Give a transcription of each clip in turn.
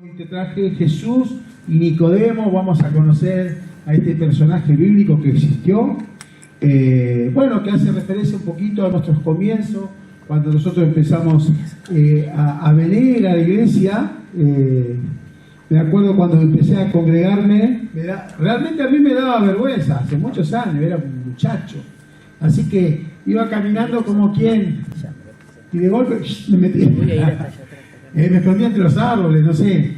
Hoy te traje Jesús y Nicodemo. Vamos a conocer a este personaje bíblico que existió, que hace referencia un poquito a nuestros comienzos, cuando nosotros empezamos a venir a la iglesia. Me acuerdo cuando empecé a congregarme, realmente a mí me daba vergüenza, hace muchos años, era un muchacho, así que iba caminando como quien, y de golpe me metí. Me escondía entre los árboles, no sé.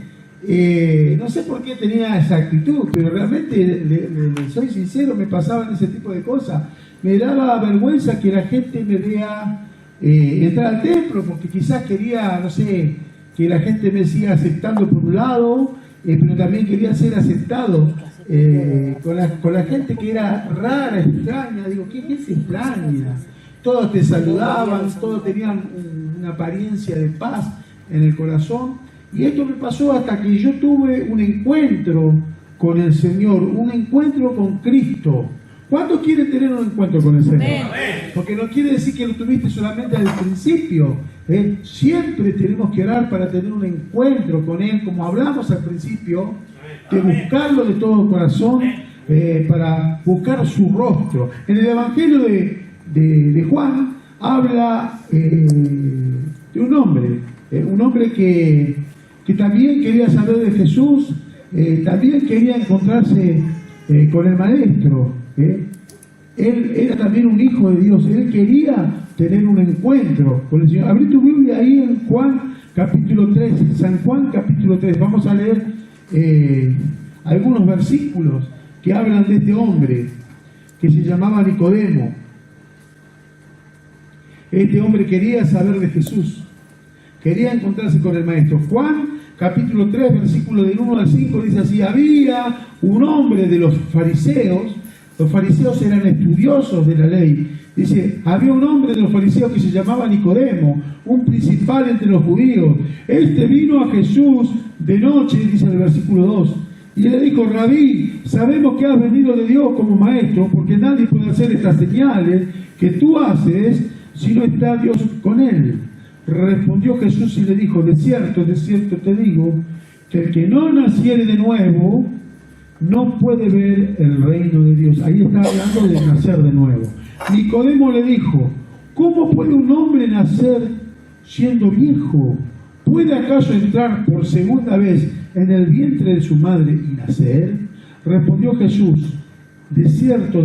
No sé por qué tenía esa actitud, pero realmente, le soy sincero, me pasaban ese tipo de cosas. Me daba vergüenza que la gente me vea entrar al templo, porque quizás quería, no sé, que la gente me siga aceptando por un lado, pero también quería ser aceptado con la gente que era rara, extraña. Digo, ¿qué gente extraña? Todos te saludaban, todos tenían una apariencia de paz en el corazón, y esto me pasó hasta que yo tuve un encuentro con el Señor, un encuentro con Cristo. ¿Cuántos quieren tener un encuentro con el Señor? Porque no quiere decir que lo tuviste solamente al principio, siempre tenemos que orar para tener un encuentro con Él, como hablamos al principio, de buscarlo de todo corazón, para buscar su rostro. En el Evangelio de Juan habla de un hombre que también quería saber de Jesús, también quería encontrarse con el Maestro. Él era también un hijo de Dios, él quería tener un encuentro con el Señor. Abrí tu Biblia ahí en Juan capítulo 3, San Juan capítulo 3. Vamos a leer algunos versículos que hablan de este hombre que se llamaba Nicodemo. Este hombre quería saber de Jesús, quería encontrarse con el Maestro. Juan capítulo 3, versículo del 1 al 5 dice así: había un hombre de los fariseos eran estudiosos de la ley. Dice, había un hombre de los fariseos que se llamaba Nicodemo, un principal entre los judíos. Este vino a Jesús de noche, dice el versículo 2, y le dijo: Rabí, sabemos que has venido de Dios como maestro, porque nadie puede hacer estas señales que tú haces si no está Dios con él. Respondió Jesús y le dijo: de cierto te digo, que el que no naciere de nuevo no puede ver el reino de Dios. Ahí está hablando de nacer de nuevo. Nicodemo le dijo: ¿cómo puede un hombre nacer siendo viejo? ¿Puede acaso entrar por segunda vez en el vientre de su madre y nacer? Respondió Jesús: de cierto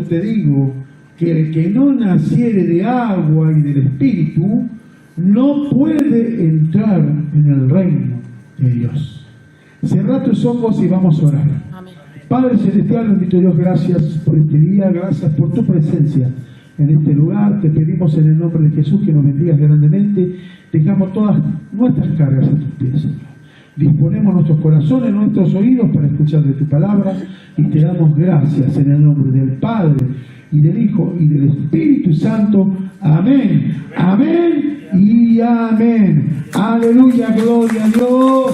te digo, que el que no naciere de agua y del Espíritu no puede entrar en el reino de Dios. Cerrá tus ojos y vamos a orar. Amén. Padre Celestial, bendito Dios, gracias por este día, gracias por tu presencia en este lugar. Te pedimos en el nombre de Jesús que nos bendigas grandemente. Dejamos todas nuestras cargas a tus pies, Señor. Disponemos nuestros corazones, nuestros oídos para escuchar de tu palabra, y te damos gracias en el nombre del Padre, y del Hijo, y del Espíritu Santo. Amén. Amén y amén. Aleluya, gloria a Dios.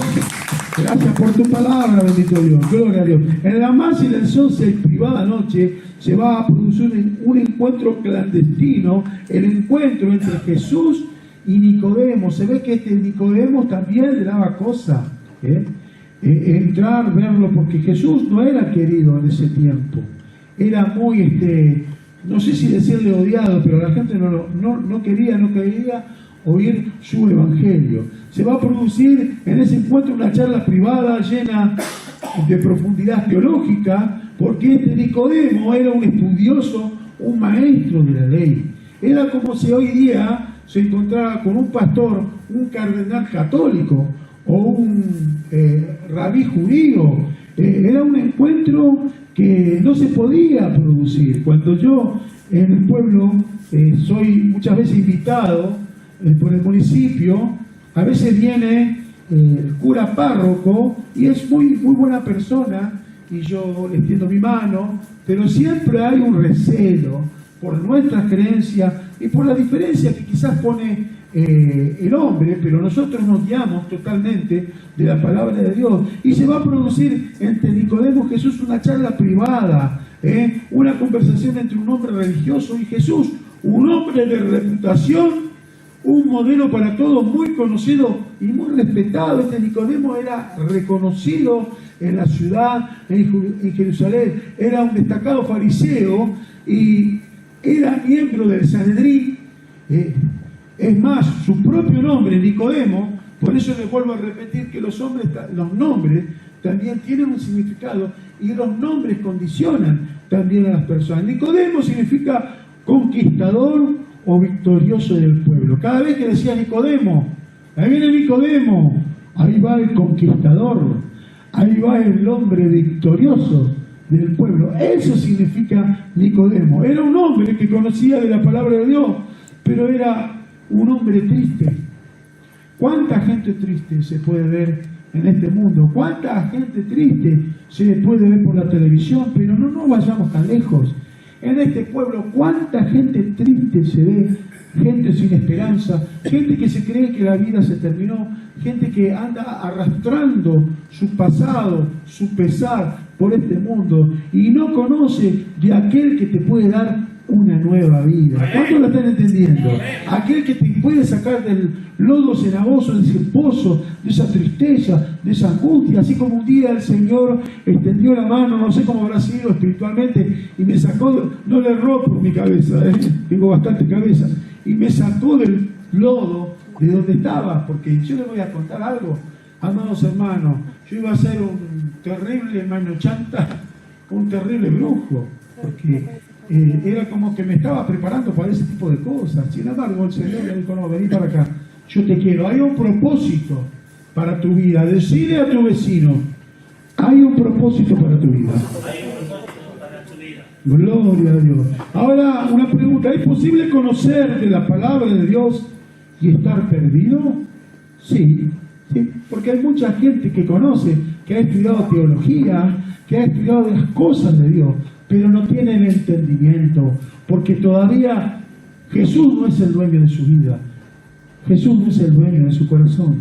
Gracias por tu palabra, bendito Dios. Gloria a Dios. En la más silenciosa y privada noche se va a producir un encuentro clandestino, el encuentro entre Jesús y Nicodemo. Se ve que este Nicodemo también le daba cosa entrar, verlo, porque Jesús no era querido en ese tiempo. Era muy, no sé si decirle odiado, pero la gente no quería oír su evangelio. Se va a producir en ese encuentro una charla privada llena de profundidad teológica, porque este Nicodemo era un estudioso, un maestro de la ley. Era como si hoy día se encontrara con un pastor, un cardenal católico o un rabí judío. Era un encuentro que no se podía producir. Cuando yo en el pueblo soy muchas veces invitado por el municipio, a veces viene el cura párroco y es muy buena persona, y yo le extiendo mi mano, pero siempre hay un recelo por nuestras creencias y por la diferencia que quizás pone el hombre, pero nosotros nos guiamos totalmente de la palabra de Dios. Y se va a producir entre Nicodemo y Jesús una charla privada, una conversación entre un hombre religioso y Jesús, un hombre de reputación, un modelo para todos, muy conocido y muy respetado. Este Nicodemo era reconocido en la ciudad, en Jerusalén. Era un destacado fariseo y era miembro del Sanedrín. Es más, su propio nombre, Nicodemo, por eso les vuelvo a repetir que los nombres también tienen un significado y los nombres condicionan también a las personas. Nicodemo significa conquistador o victorioso del pueblo. Cada vez que decía Nicodemo, ahí viene Nicodemo, ahí va el conquistador, ahí va el hombre victorioso del pueblo. Eso significa Nicodemo. Era un hombre que conocía de la palabra de Dios, pero era un hombre triste. ¿Cuánta gente triste se puede ver en este mundo? ¿Cuánta gente triste se puede ver por la televisión? Pero no nos vayamos tan lejos. En este pueblo, ¿cuánta gente triste se ve? Gente sin esperanza, gente que se cree que la vida se terminó, gente que anda arrastrando su pasado, su pesar por este mundo y no conoce de aquel que te puede dar una nueva vida. ¿Cuántos lo están entendiendo? Aquel que te puede sacar del lodo cenagoso, de ese pozo, de esa tristeza, de esa angustia, así como un día el Señor extendió la mano, no sé cómo habrá sido espiritualmente, y me sacó, no le erró por mi cabeza, tengo bastante cabeza, y me sacó del lodo de donde estaba, porque yo les voy a contar algo, amados hermanos, yo iba a ser un terrible mano chanta, un terrible brujo, porque era como que me estaba preparando para ese tipo de cosas. Sin embargo, el Señor le dijo, no, vení para acá, yo te quiero. Hay un propósito para tu vida. Decide a tu vecino, hay un propósito para tu vida. Gloria a Dios. Ahora, una pregunta, ¿es posible conocer de la palabra de Dios y estar perdido? Sí, sí, porque hay mucha gente que conoce, que ha estudiado teología, que ha estudiado las cosas de Dios, pero no tienen entendimiento, porque todavía Jesús no es el dueño de su vida, Jesús no es el dueño de su corazón.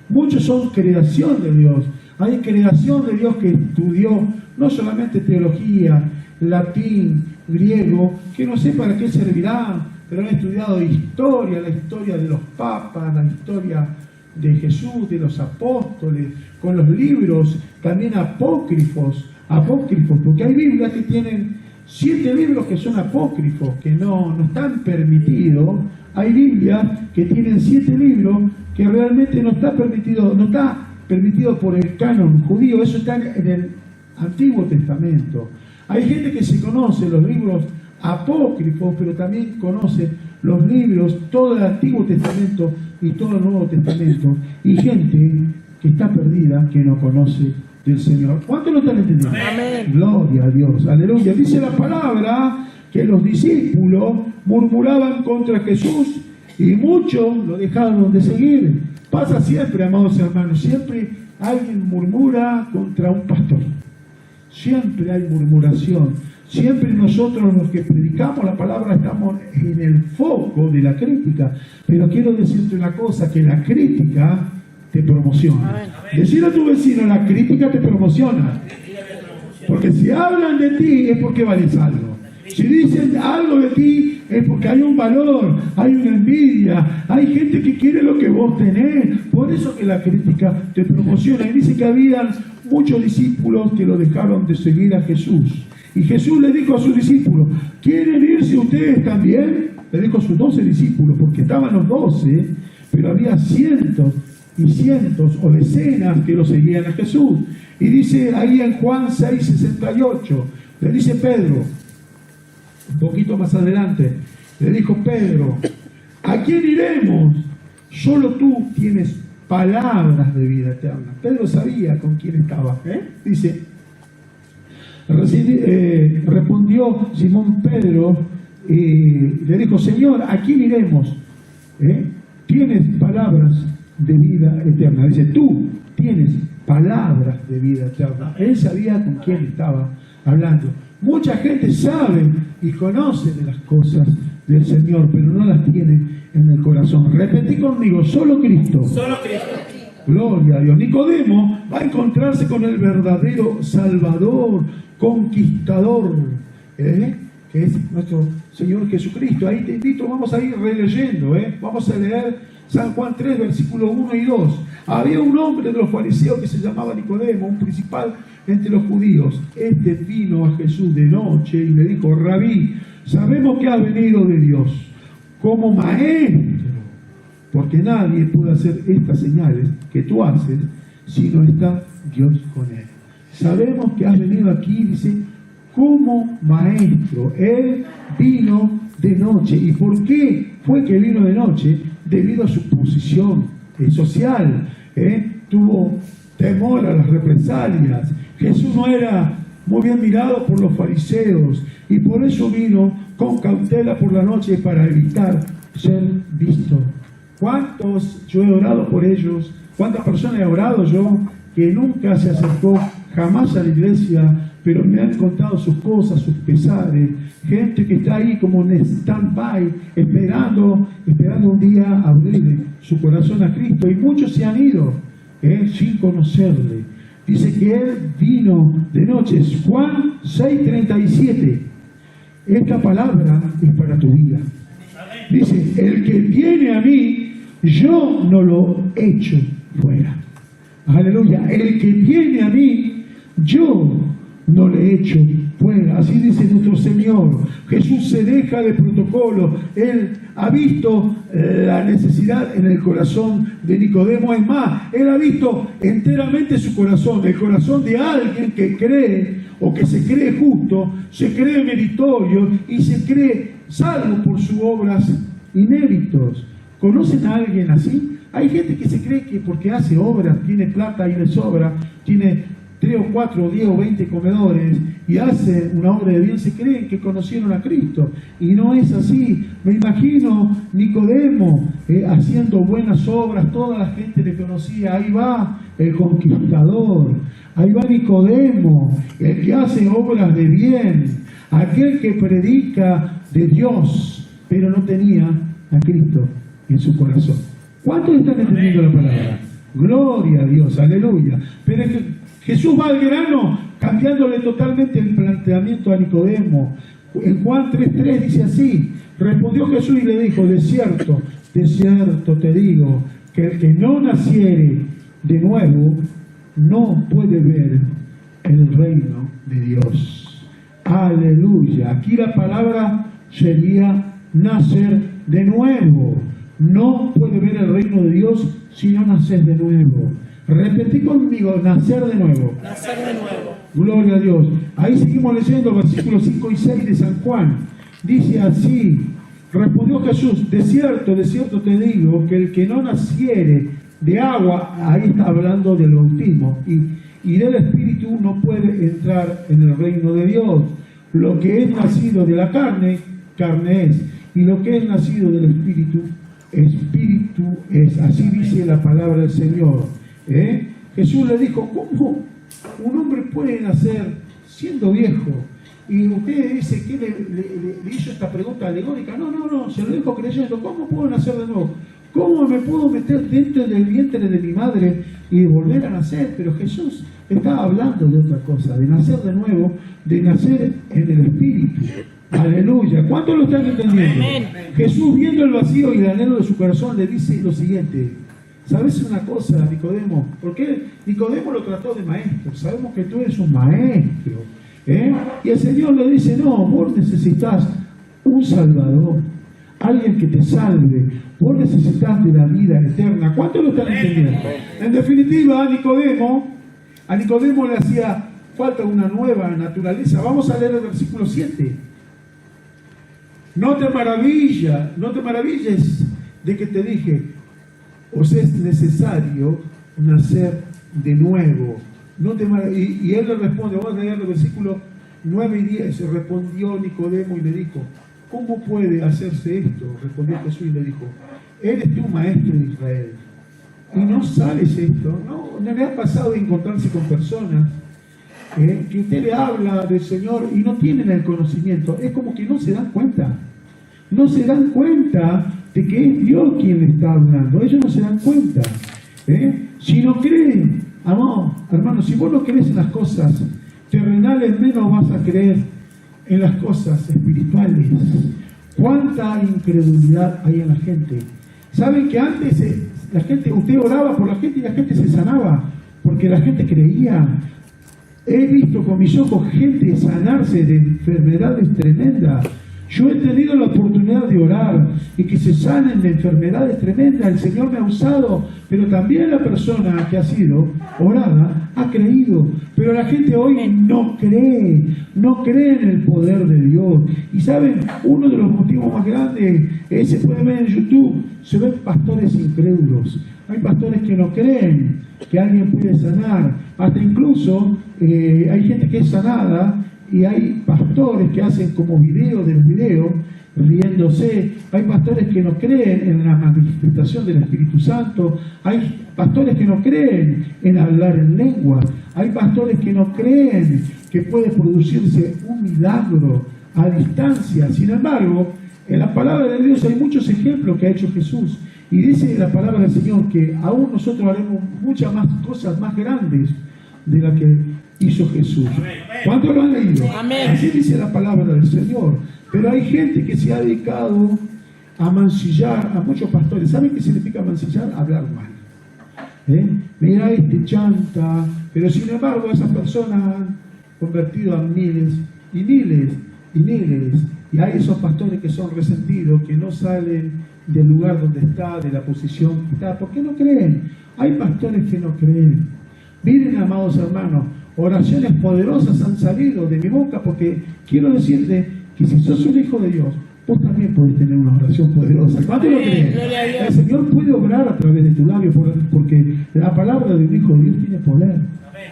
Muchos son creación de Dios, hay creación de Dios que estudió no solamente teología, latín, griego, que no sé para qué servirá, pero han estudiado historia, la historia de los papas, la historia de Jesús, de los apóstoles, con los libros también apócrifos, porque hay Biblias que tienen 7 libros que son apócrifos, que no están permitidos. Hay Biblias que tienen 7 libros que realmente no está permitido por el canon judío. Eso está en el Antiguo Testamento. Hay gente que se conoce los libros apócrifos, pero también conoce los libros, todo el Antiguo Testamento y todo el Nuevo Testamento. Y gente que está perdida, que no conoce del Señor. ¿Cuántos lo están entendiendo? Amén. Gloria a Dios, aleluya. Dice la palabra que los discípulos murmuraban contra Jesús y muchos lo dejaron de seguir. Pasa siempre, amados hermanos, siempre alguien murmura contra un pastor. Siempre hay murmuración. Siempre nosotros los que predicamos la palabra estamos en el foco de la crítica. Pero quiero decirte una cosa, que la crítica te promociona. Decir a tu vecino, la crítica te promociona. Porque si hablan de ti es porque vales algo. Si dicen algo de ti es porque hay un valor, hay una envidia, hay gente que quiere lo que vos tenés. Por eso que la crítica te promociona. Y dice que había muchos discípulos que lo dejaron de seguir a Jesús. Y Jesús le dijo a sus discípulos, ¿quieren irse ustedes también? Le dijo a sus 12 discípulos, porque estaban los 12, pero había cientos y cientos o decenas que lo seguían a Jesús. Y dice ahí en Juan 6:68, le dice Pedro, un poquito más adelante, le dijo Pedro, ¿a quién iremos? Solo tú tienes palabras de vida eterna. Pedro sabía con quién estaba. Dice, respondió Simón Pedro y le dijo, Señor, ¿a quién iremos? Tienes palabras de vida eterna. Dice, tú tienes palabras de vida eterna. Él sabía con quién estaba hablando. Mucha gente sabe y conoce de las cosas del Señor, pero no las tiene en el corazón. Repetí conmigo, solo Cristo. Solo Cristo. Gloria a Dios. Nicodemo va a encontrarse con el verdadero Salvador, conquistador. que es nuestro Señor Jesucristo. Ahí te invito, vamos a ir releyendo, vamos a leer San Juan 3, versículos 1 y 2. Había un hombre de los fariseos que se llamaba Nicodemo, un principal entre los judíos. Este vino a Jesús de noche y le dijo: Rabí, sabemos que has venido de Dios como maestro, porque nadie puede hacer estas señales que tú haces si no está Dios con él. Sabemos que has venido aquí, dice, como maestro. Él vino de noche. ¿Y por qué fue que vino de noche? Debido a su posición social. Tuvo temor a las represalias. Jesús no era muy bien mirado por los fariseos y por eso vino con cautela por la noche para evitar ser visto. ¿Cuántos yo he orado por ellos? ¿Cuántas personas he orado yo que nunca se acercó jamás a la iglesia, pero me han contado sus cosas, sus pesares? Gente que está ahí como en stand-by, esperando un día abrir su corazón a Cristo, y muchos se han ido sin conocerle. Dice que Él vino de noche. Juan 6:37. Esta palabra es para tu vida. Dice: el que viene a mí, yo no lo echo fuera. Aleluya. El que viene a mí, yo no le echo fuera. Así dice nuestro Señor. Jesús se deja de protocolo. Él ha visto la necesidad en el corazón de Nicodemo. Es más, Él ha visto enteramente su corazón, el corazón de alguien que cree o que se cree justo, se cree meritorio y se cree salvo por sus obras y méritos. ¿Conocen a alguien así? Hay gente que se cree que porque hace obras, tiene plata y le sobra, tiene 3 o 4 o 10 o 20 comedores y hace una obra de bien, se creen que conocieron a Cristo, y no es así. Me imagino Nicodemo haciendo buenas obras, toda la gente le conocía. Ahí va el conquistador, ahí va Nicodemo, el que hace obras de bien, aquel que predica de Dios, pero no tenía a Cristo en su corazón. ¿Cuántos están entendiendo la palabra? Gloria a Dios, aleluya. Pero es que Jesús va al grano, cambiándole totalmente el planteamiento a Nicodemo. En Juan 3:3 dice así: respondió Jesús y le dijo: de cierto te digo, que el que no naciere de nuevo no puede ver el reino de Dios. Aleluya. Aquí la palabra sería nacer de nuevo. No puede ver el reino de Dios si no naces de nuevo. Repetí conmigo: nacer de nuevo. Nacer de nuevo. Gloria a Dios. Ahí seguimos leyendo versículos 5 y 6 de San Juan. Dice así: respondió Jesús: de cierto te digo, que el que no naciere de agua, ahí está hablando del bautismo, y del Espíritu, no puede entrar en el reino de Dios. Lo que es nacido de la carne, carne es, y lo que es nacido del Espíritu, Espíritu es. Así dice la palabra del Señor. Jesús le dijo: ¿cómo un hombre puede nacer siendo viejo? Y usted dice que le hizo esta pregunta alegórica. No, se lo dijo creyendo. ¿Cómo puedo nacer de nuevo? ¿Cómo me puedo meter dentro del vientre de mi madre y volver a nacer? Pero Jesús estaba hablando de otra cosa, de nacer de nuevo, de nacer en el Espíritu. Aleluya. ¿Cuántos lo están entendiendo? Amén. Jesús, viendo el vacío y el anhelo de su corazón, le dice lo siguiente: ¿sabes una cosa, Nicodemo? Porque Nicodemo lo trató de maestro. Sabemos que tú eres un maestro. Y el Señor le dice: no, vos necesitas un Salvador, alguien que te salve. Vos necesitas de la vida eterna. ¿Cuántos lo están entendiendo? En definitiva, a Nicodemo le hacía falta una nueva naturaleza. Vamos a leer el versículo 7. No te maravilles de que te dije: os es necesario nacer de nuevo. Y él le responde, vamos a leer el versículo 9 y 10. Respondió Nicodemo y le dijo: ¿cómo puede hacerse esto? Respondió Jesús y le dijo: ¿eres tú maestro de Israel y no sabes esto? ¿No le ha pasado de encontrarse con personas que usted le habla del Señor y no tienen el conocimiento? Es como que no se dan cuenta. No se dan cuenta de que es Dios quien le está hablando. Ellos no se dan cuenta. Si no creen, hermano, si vos no crees en las cosas terrenales, menos vas a creer en las cosas espirituales. ¿Cuánta incredulidad hay en la gente? ¿Saben que antes la gente, usted oraba por la gente y la gente se sanaba? Porque la gente creía. He visto con mis ojos gente sanarse de enfermedades tremendas. Yo he tenido la oportunidad de orar y que se sanen de enfermedades tremendas. El Señor me ha usado, pero también la persona que ha sido orada ha creído. Pero la gente hoy no cree en el poder de Dios. Y saben, uno de los motivos más grandes, se puede ver en YouTube, se ven pastores incrédulos. Hay pastores que no creen que alguien puede sanar. Hasta incluso hay gente que es sanada y hay pastores que hacen como video del video, riéndose. Hay pastores que no creen en la manifestación del Espíritu Santo. Hay pastores que no creen en hablar en lengua. Hay pastores que no creen que puede producirse un milagro a distancia. Sin embargo, en la palabra de Dios hay muchos ejemplos que ha hecho Jesús. Y dice la palabra del Señor que aún nosotros haremos muchas más cosas más grandes de las que hizo Jesús. ¿Cuántos lo han leído? Amén. Así dice la palabra del Señor. Pero hay gente que se ha dedicado a mancillar a muchos pastores. ¿Saben qué significa mancillar? Hablar mal. Mira, chanta. Pero sin embargo, esas personas han convertido a miles y miles y miles. Y hay esos pastores que son resentidos, que no salen del lugar donde está, de la posición que está. ¿Por qué no creen? Hay pastores que no creen. Miren, amados hermanos, oraciones poderosas han salido de mi boca, porque quiero decirte que si sos un hijo de Dios, vos también podés tener una oración poderosa. ¿Cuánto lo creen? El Señor puede obrar a través de tu labio, porque la palabra de un hijo de Dios tiene poder.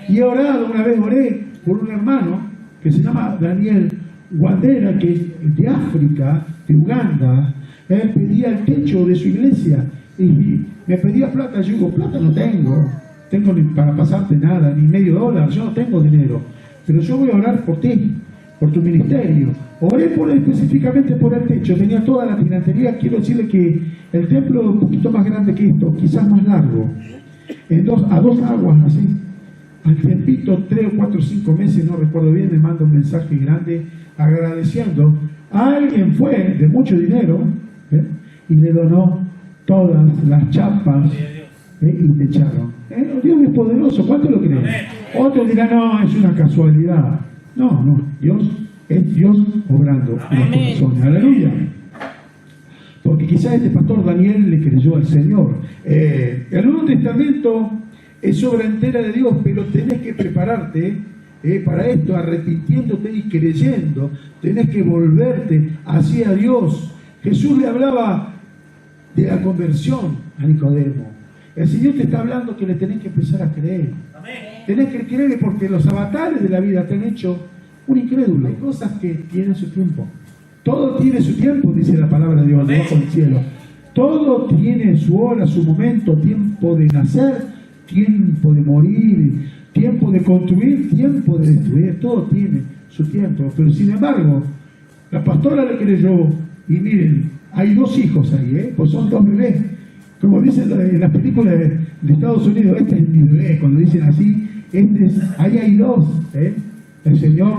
Y he orado, una vez oré por un hermano que se llama Daniel Guandera, que es de África, de Uganda. Él pedía el techo de su iglesia y me pedía plata. Yo digo, plata no tengo ni para pasarte nada, ni $0.50, yo no tengo dinero, pero yo voy a orar por ti, por tu ministerio. Oré específicamente por el techo, tenía toda la financiera. Quiero decirle que el templo es un poquito más grande que esto, quizás más largo, a dos aguas así. Al tiempito, 3 o 4 o 5 meses, no recuerdo bien, me manda un mensaje grande agradeciendo. Alguien fue de mucho dinero y le donó todas las chapas y te echaron. Dios es poderoso, ¿cuánto lo creen? Otros dirán, no, es una casualidad. No, Dios es Dios obrando en los corazones. Aleluya. Porque quizás este pastor Daniel le creyó al Señor. El Nuevo Testamento es obra entera de Dios, pero tenés que prepararte para esto, arrepintiéndote y creyendo. Tenés que volverte hacia Dios. Jesús le hablaba de la conversión a Nicodemo. El Señor te está hablando que le tenés que empezar a creer. Amén. Tenés que creer porque los avatares de la vida te han hecho un incrédulo. Hay cosas que tienen su tiempo. Todo tiene su tiempo, dice la palabra de Dios debajo del cielo. Todo tiene su hora, su momento, tiempo de nacer, tiempo de morir, tiempo de construir, tiempo de destruir. Todo tiene su tiempo. Pero sin embargo, la pastora le creyó y miren, hay 2 hijos ahí, pues son 2 bebés. Como dicen en las películas de Estados Unidos, este es mi bebé, cuando dicen así, ahí hay 2. El Señor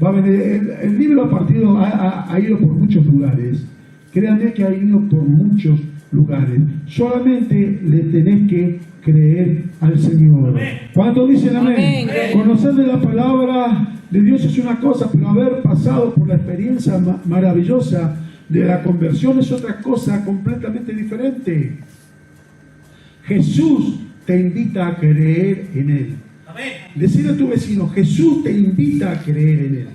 va a venir. El libro ha ido por muchos lugares. Créanme que ha ido por muchos lugares. Solamente le tenés que creer al Señor. Amén. ¿Cuántos dicen amén? Conocer de la palabra de Dios es una cosa, pero haber pasado por la experiencia maravillosa de la conversión es otra cosa completamente diferente. Jesús te invita a creer en Él. Amén. Decirle a tu vecino, Jesús te invita a creer en Él.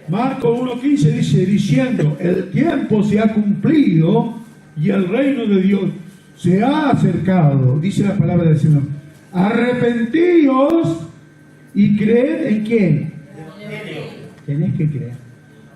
Marcos 1:15 dice, diciendo, el tiempo se ha cumplido y el reino de Dios se ha acercado. Dice la palabra del Señor. Arrepentíos y creed en quién. Tenés que creer.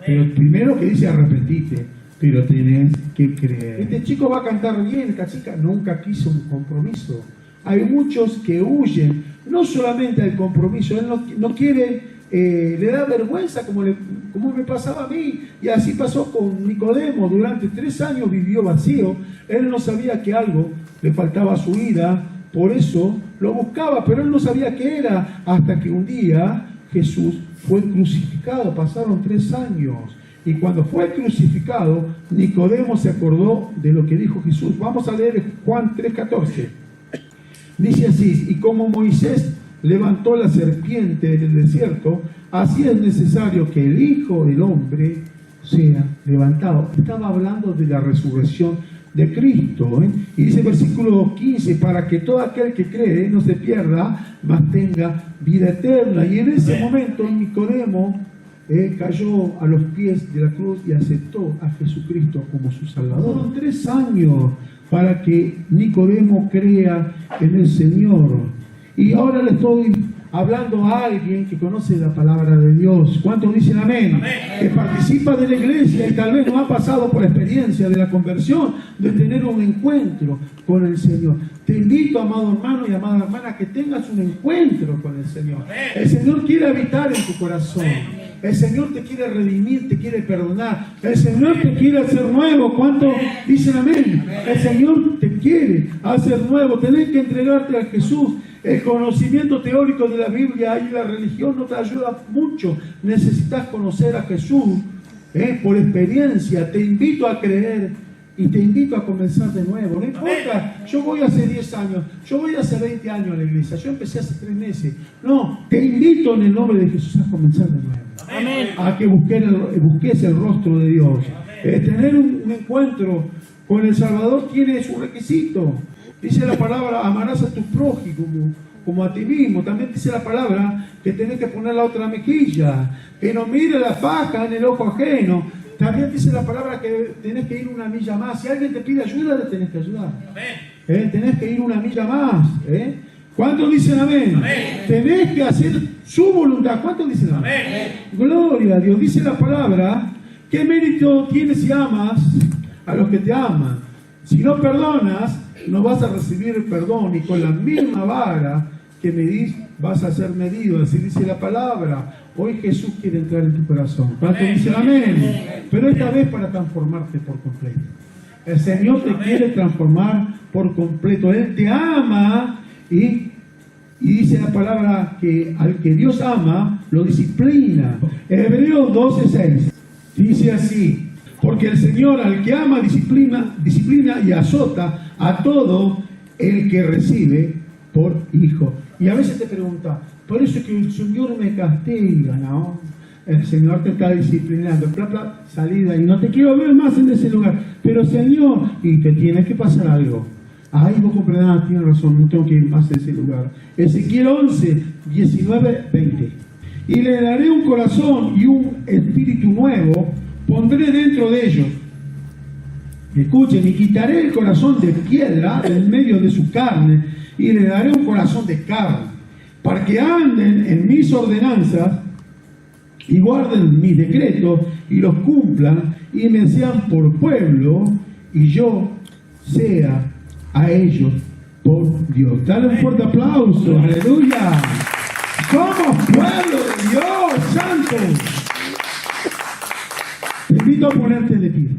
Pero primero que dice arrepentite, pero tenés que creer. Este chico va a cantar bien, esta chica nunca quiso un compromiso. Hay muchos que huyen, no solamente del compromiso, él no quiere, le da vergüenza como me pasaba a mí, y así pasó con Nicodemo. Durante 3 años vivió vacío, él no sabía que algo le faltaba a su vida, por eso lo buscaba, pero él no sabía qué era, hasta que un día Jesús fue crucificado, pasaron 3 años. Y cuando fue crucificado, Nicodemo se acordó de lo que dijo Jesús. Vamos a leer Juan 3:14. Dice así: y como Moisés levantó la serpiente en el desierto, así es necesario que el Hijo del Hombre sea levantado. Estaba hablando de la resurrección de Cristo, y dice versículo 15: para que todo aquel que cree no se pierda, mas tenga vida eterna. Y en ese momento Nicodemo cayó a los pies de la cruz y aceptó a Jesucristo como su Salvador. Fueron 3 años para que Nicodemo crea en el Señor. Y ahora le estoy hablando a alguien que conoce la palabra de Dios. ¿Cuántos dicen amén? Amén. Que participa de la iglesia y tal vez no ha pasado por la experiencia de la conversión, de tener un encuentro con el Señor. Te invito, amado hermano y amada hermana, a que tengas un encuentro con el Señor. El Señor quiere habitar en tu corazón. El Señor te quiere redimir, te quiere perdonar. El Señor te quiere hacer nuevo. ¿Cuántos dicen amén? El Señor te quiere hacer nuevo. Tenés que entregarte a Jesús. El conocimiento teórico de la Biblia y la religión no te ayuda mucho. Necesitas conocer a Jesús por experiencia. Te invito a creer y te invito a comenzar de nuevo. No importa, yo voy hace 10 años, yo voy hace 20 años a la iglesia, yo empecé hace 3 meses. No, te invito en el nombre de Jesús a comenzar de nuevo. Amén. A que busques el rostro de Dios. Tener un encuentro con el Salvador tiene su requisito. Dice la palabra: amarás a tu prójimo como a ti mismo. También dice la palabra que tenés que poner la otra mejilla, que no mire la paja en el ojo ajeno. También dice la palabra que tenés que ir una milla más. Si alguien te pide ayuda, le tenés que ayudar. Tenés que ir una milla más. ¿Cuántos dicen amén? Amén? Tenés que hacer su voluntad. ¿Cuántos dicen amén? Amén? Gloria a Dios. Dice la palabra: ¿qué mérito tienes si amas a los que te aman? Si no perdonas, no vas a recibir perdón, y con la misma vara que medís vas a ser medido. Así dice la palabra. Hoy Jesús quiere entrar en tu corazón. ¿Cuántos dicen amén? Pero esta vez para transformarte por completo. El Señor te quiere transformar por completo. Él te ama y dice la palabra que al que Dios ama lo disciplina. Hebreos 12:6 dice así: porque el Señor al que ama disciplina y azota a todo el que recibe por hijo. Y a veces te pregunta: por eso es que el Señor me castiga. No, el Señor te está disciplinando. Salida, y no te quiero ver más en ese lugar. Pero Señor, y te tiene que pasar algo. Ahí vos comprenderás, tienes razón, no tengo que ir más a ese lugar. Ezequiel 11, 19, 20. Y le daré un corazón y un espíritu nuevo, pondré dentro de ellos. Escuchen: y quitaré el corazón de piedra del medio de su carne, y le daré un corazón de carne, para que anden en mis ordenanzas y guarden mis decretos y los cumplan, y me sean por pueblo y yo sea a ellos por Dios. Dale un fuerte aplauso. Aleluya. Somos pueblo de Dios santo. Te invito a ponerte de pie.